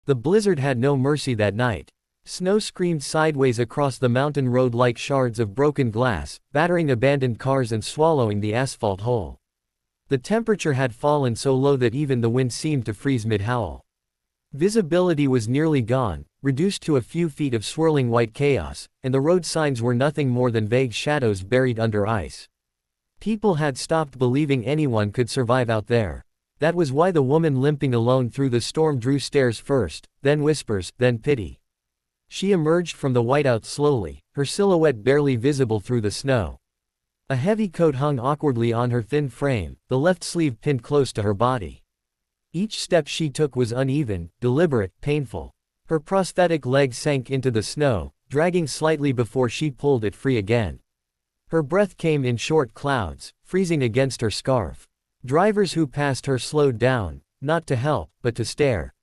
The blizzard had no mercy that night. Snow screamed sideways across the mountain road like shards of broken glass, battering abandoned cars and swallowing the asphalt whole. The temperature had fallen so low that even the wind seemed to freeze mid-howl. Visibility was nearly gone, reduced to a few feet of swirling white chaos, and the road signs were nothing more than vague shadows buried under ice. People had stopped believing anyone could survive out there. That was why the woman limping alone through the storm drew stares first, then whispers, then pity. She emerged from the whiteout slowly, her silhouette barely visible through the snow. A heavy coat hung awkwardly on her thin frame, the left sleeve pinned close to her body. Each step she took was uneven, deliberate, painful. Her prosthetic leg sank into the snow, dragging slightly before she pulled it free again. Her breath came in short clouds, freezing against her scarf. Drivers who passed her slowed down, not to help, but to stare.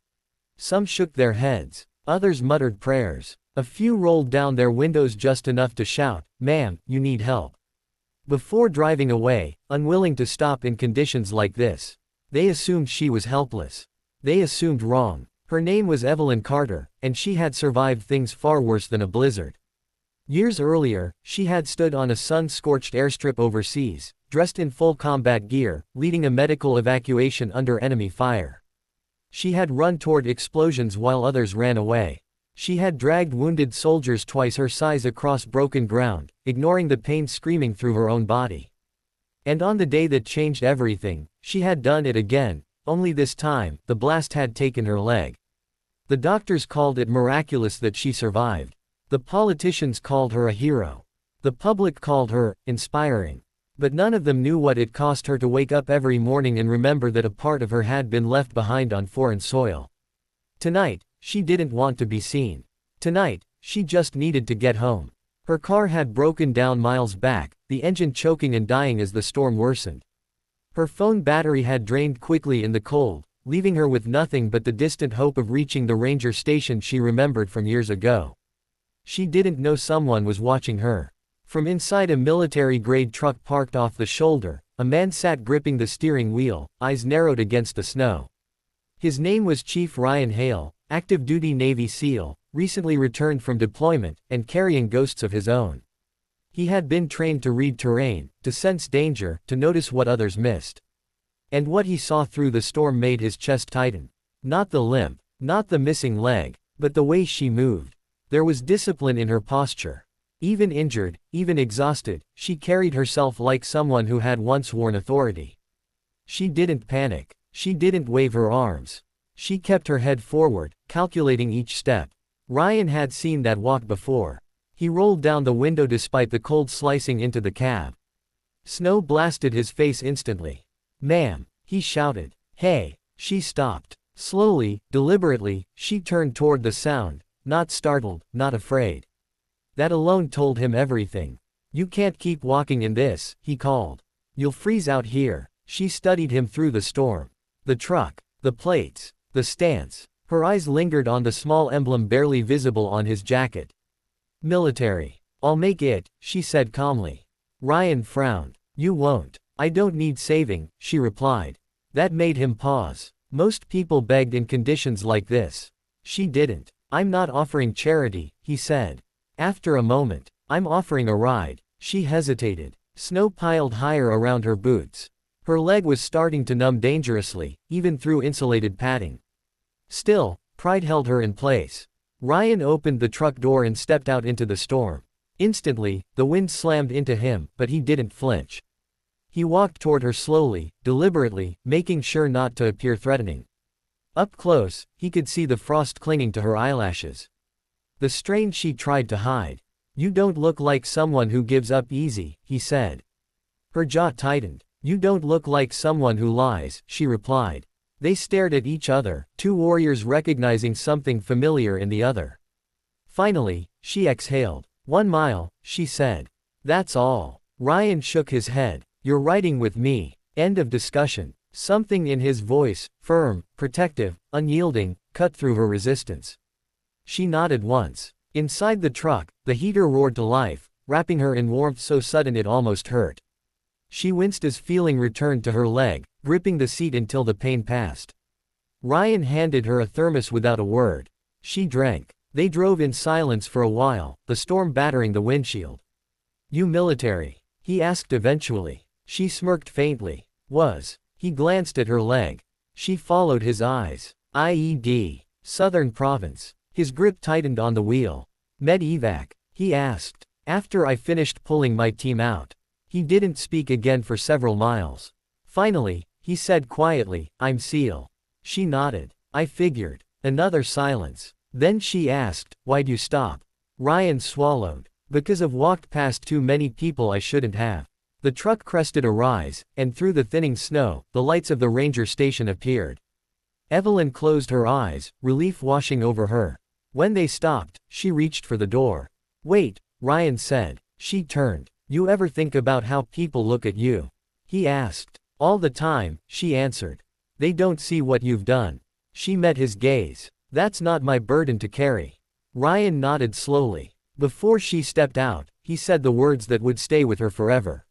Some shook their heads. Others muttered prayers. A few rolled down their windows just enough to shout, "Ma'am, you need help." Before driving away, unwilling to stop in conditions like this, they assumed she was helpless. They assumed wrong. Her name was Evelyn Carter, and she had survived things far worse than a blizzard. Years earlier, she had stood on a sun-scorched airstrip overseas, dressed in full combat gear, leading a medical evacuation under enemy fire. She had run toward explosions while others ran away. She had dragged wounded soldiers twice her size across broken ground, ignoring the pain screaming through her own body. And on the day that changed everything, she had done it again, only this time, the blast had taken her leg. The doctors called it miraculous that she survived. The politicians called her a hero. The public called her inspiring. But none of them knew what it cost her to wake up every morning and remember that a part of her had been left behind on foreign soil. Tonight, she didn't want to be seen. Tonight, she just needed to get home. Her car had broken down miles back, the engine choking and dying as the storm worsened. Her phone battery had drained quickly in the cold, leaving her with nothing but the distant hope of reaching the ranger station she remembered from years ago. She didn't know someone was watching her. From inside a military-grade truck parked off the shoulder, a man sat gripping the steering wheel, eyes narrowed against the snow. His name was Chief Ryan Hale, active-duty Navy SEAL, recently returned from deployment, and carrying ghosts of his own. He had been trained to read terrain, to sense danger, to notice what others missed. And what he saw through the storm made his chest tighten. Not the limp, not the missing leg, but the way she moved. There was discipline in her posture. Even injured, even exhausted, she carried herself like someone who had once worn authority. She didn't panic. She didn't wave her arms. She kept her head forward, calculating each step. Ryan had seen that walk before. He rolled down the window despite the cold slicing into the cab. Snow blasted his face instantly. "Ma'am," he shouted. "Hey." She stopped. Slowly, deliberately, she turned toward the sound, not startled, not afraid. That alone told him everything. "You can't keep walking in this," he called. "You'll freeze out here." She studied him through the storm. The truck, the plates, the stance. Her eyes lingered on the small emblem barely visible on his jacket. "Military. I'll make it," she said calmly. Ryan frowned. "You won't." "I don't need saving," she replied. That made him pause. Most people begged in conditions like this. She didn't. "I'm not offering charity," he said. After a moment, "I'm offering a ride." She hesitated. Snow piled higher around her boots. Her leg was starting to numb dangerously, even through insulated padding. Still, pride held her in place. Ryan opened the truck door and stepped out into the storm. Instantly, the wind slammed into him, but he didn't flinch. He walked toward her slowly, deliberately, making sure not to appear threatening. Up close, he could see the frost clinging to her eyelashes. The strain she tried to hide. "You don't look like someone who gives up easy," he said. Her jaw tightened. "You don't look like someone who lies," she replied. They stared at each other, two warriors recognizing something familiar in the other. Finally, she exhaled. "1 mile," she said. "That's all." Ryan shook his head. "You're riding with me." End of discussion. Something in his voice, firm, protective, unyielding, cut through her resistance. She nodded once. Inside the truck, the heater roared to life, wrapping her in warmth so sudden it almost hurt. She winced as feeling returned to her leg, gripping the seat until the pain passed. Ryan handed her a thermos without a word. She drank. They drove in silence for a while, the storm battering the windshield. "You military?" he asked eventually. She smirked faintly. "Was." He glanced at her leg. She followed his eyes. "IED. Southern Province." His grip tightened on the wheel. "Med-evac?" he asked. "After I finished pulling my team out." He didn't speak again for several miles. Finally, he said quietly, "I'm SEAL." She nodded. "I figured." Another silence. Then she asked, "Why'd you stop?" Ryan swallowed. "Because I've walked past too many people I shouldn't have." The truck crested a rise, and through the thinning snow, the lights of the ranger station appeared. Evelyn closed her eyes, relief washing over her. When they stopped, she reached for the door. "Wait," Ryan said. She turned. "You ever think about how people look at you?" he asked. "All the time," she answered. "They don't see what you've done." She met his gaze. "That's not my burden to carry." Ryan nodded slowly. Before she stepped out, he said the words that would stay with her forever.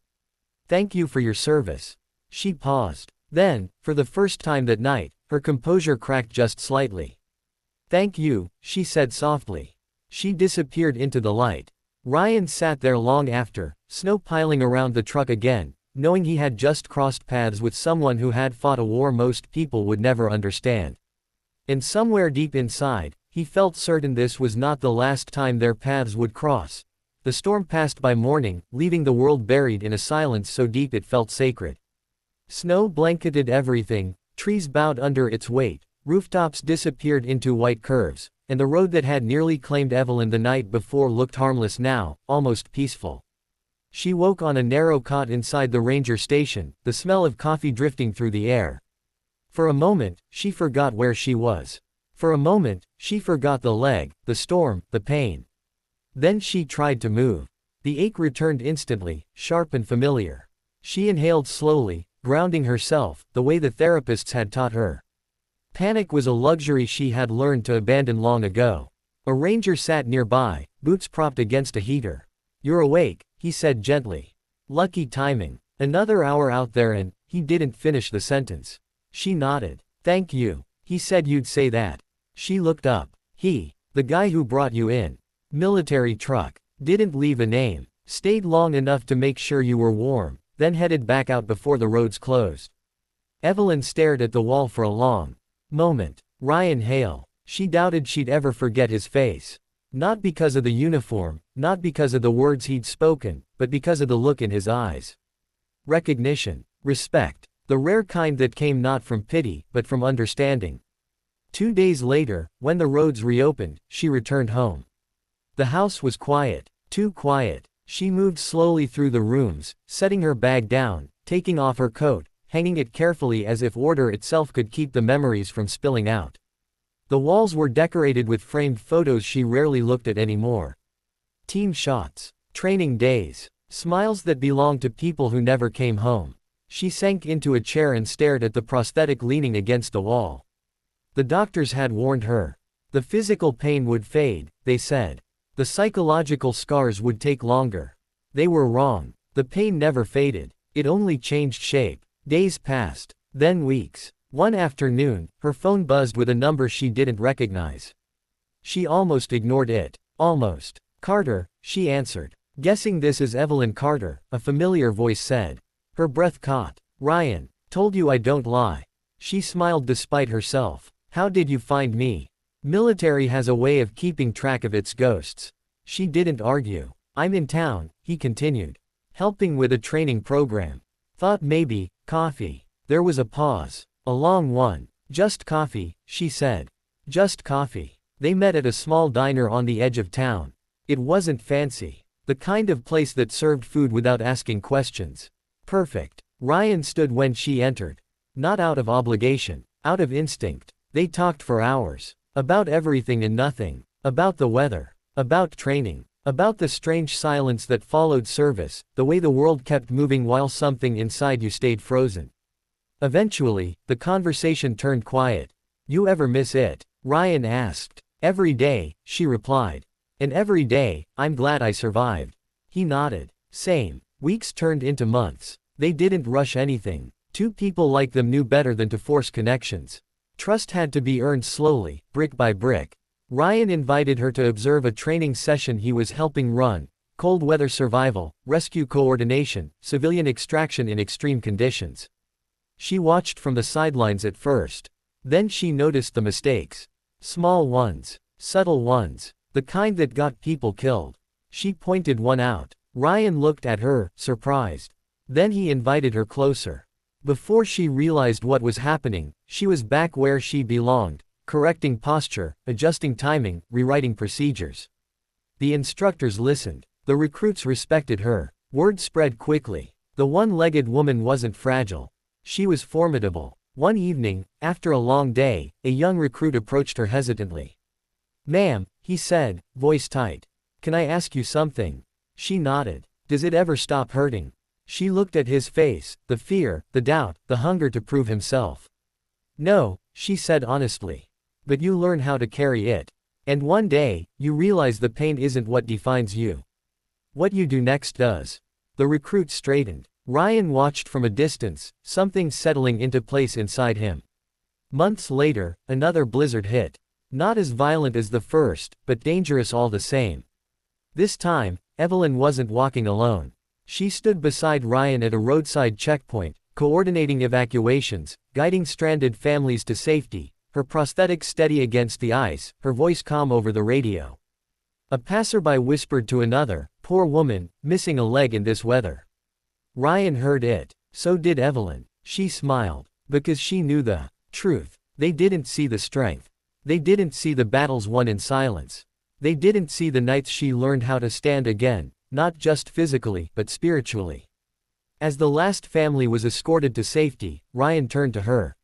"Thank you for your service." She paused. Then, for the first time that night, her composure cracked just slightly. "Thank you," she said softly. She disappeared into the light. Ryan sat there long after, snow piling around the truck again, knowing he had just crossed paths with someone who had fought a war most people would never understand. And somewhere deep inside, he felt certain this was not the last time their paths would cross. The storm passed by morning, leaving the world buried in a silence so deep it felt sacred. Snow blanketed everything, trees bowed under its weight, rooftops disappeared into white curves, and the road that had nearly claimed Evelyn the night before looked harmless now, almost peaceful. She woke on a narrow cot inside the ranger station, the smell of coffee drifting through the air. For a moment, she forgot where she was. For a moment, she forgot the leg, the storm, the pain. Then she tried to move. The ache returned instantly, sharp and familiar. She inhaled slowly, grounding herself, the way the therapists had taught her. Panic was a luxury she had learned to abandon long ago. A ranger sat nearby, boots propped against a heater. "You're awake," he said gently. "Lucky timing. Another hour out there and..." He didn't finish the sentence. She nodded. "Thank you. He said you'd say that." She looked up. "He, the guy who brought you in. Military truck. Didn't leave a name. Stayed long enough to make sure you were warm, then headed back out before the roads closed." Evelyn stared at the wall for a long moment. Ryan Hale. She doubted she'd ever forget his face. Not because of the uniform, not because of the words he'd spoken, but because of the look in his eyes. Recognition. Respect. The rare kind that came not from pity, but from understanding. 2 days later, when the roads reopened, she returned home. The house was quiet. Too quiet. She moved slowly through the rooms, setting her bag down, taking off her coat, hanging it carefully as if order itself could keep the memories from spilling out. The walls were decorated with framed photos she rarely looked at anymore. Team shots. Training days. Smiles that belonged to people who never came home. She sank into a chair and stared at the prosthetic leaning against the wall. The doctors had warned her. The physical pain would fade, they said. The psychological scars would take longer. They were wrong. The pain never faded. It only changed shape. Days passed. Then weeks. One afternoon, her phone buzzed with a number she didn't recognize. She almost ignored it. Almost. "Carter," she answered. "Guessing this is Evelyn Carter," a familiar voice said. Her breath caught. "Ryan. Told you I don't lie." She smiled despite herself. "How did you find me?" "Military has a way of keeping track of its ghosts." She didn't argue. "I'm in town," he continued. "Helping with a training program. Thought maybe, coffee." There was a pause. A long one. "Just coffee," she said. "Just coffee." They met at a small diner on the edge of town. It wasn't fancy. The kind of place that served food without asking questions. Perfect. Ryan stood when she entered. Not out of obligation. Out of instinct. They talked for hours. About everything and nothing. About the weather. About training. About the strange silence that followed service, the way the world kept moving while something inside you stayed frozen. Eventually, the conversation turned quiet. "You ever miss it?" Ryan asked. "Every day," she replied. "And every day, I'm glad I survived." He nodded. "Same." Weeks turned into months. They didn't rush anything. Two people like them knew better than to force connections. Trust had to be earned slowly, brick by brick. Ryan invited her to observe a training session he was helping run: cold weather survival, rescue coordination, civilian extraction in extreme conditions. She watched from the sidelines at first. Then she noticed the mistakes. Small ones. Subtle ones. The kind that got people killed. She pointed one out. Ryan looked at her, surprised. Then he invited her closer. Before she realized what was happening, she was back where she belonged, correcting posture, adjusting timing, rewriting procedures. The instructors listened. The recruits respected her. Word spread quickly. The one-legged woman wasn't fragile. She was formidable. One evening, after a long day, a young recruit approached her hesitantly. "Ma'am," he said, voice tight. "Can I ask you something?" She nodded. "Does it ever stop hurting?" She looked at his face, the fear, the doubt, the hunger to prove himself. "No," she said honestly. "But you learn how to carry it. And one day, you realize the pain isn't what defines you. What you do next does." The recruit straightened. Ryan watched from a distance, something settling into place inside him. Months later, another blizzard hit. Not as violent as the first, but dangerous all the same. This time, Evelyn wasn't walking alone. She stood beside Ryan at a roadside checkpoint, coordinating evacuations, guiding stranded families to safety, her prosthetics steady against the ice, her voice calm over the radio. A passerby whispered to another, "Poor woman, missing a leg in this weather." Ryan heard it. So did Evelyn. She smiled. Because she knew the truth. They didn't see the strength. They didn't see the battles won in silence. They didn't see the nights she learned how to stand again, not just physically, but spiritually. As the last family was escorted to safety, Ryan turned to her.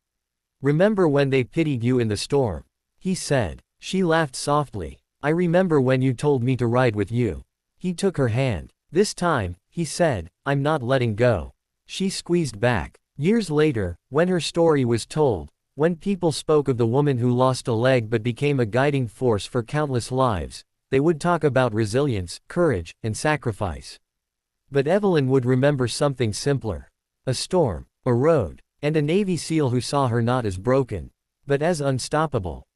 "Remember when they pitied you in the storm?" he said. She laughed softly. "I remember when you told me to ride with you." He took her hand. "This time," he said, "I'm not letting go." She squeezed back. Years later, when her story was told, when people spoke of the woman who lost a leg but became a guiding force for countless lives, they would talk about resilience, courage, and sacrifice. But Evelyn would remember something simpler. A storm, a road, and a Navy SEAL who saw her not as broken, but as unstoppable.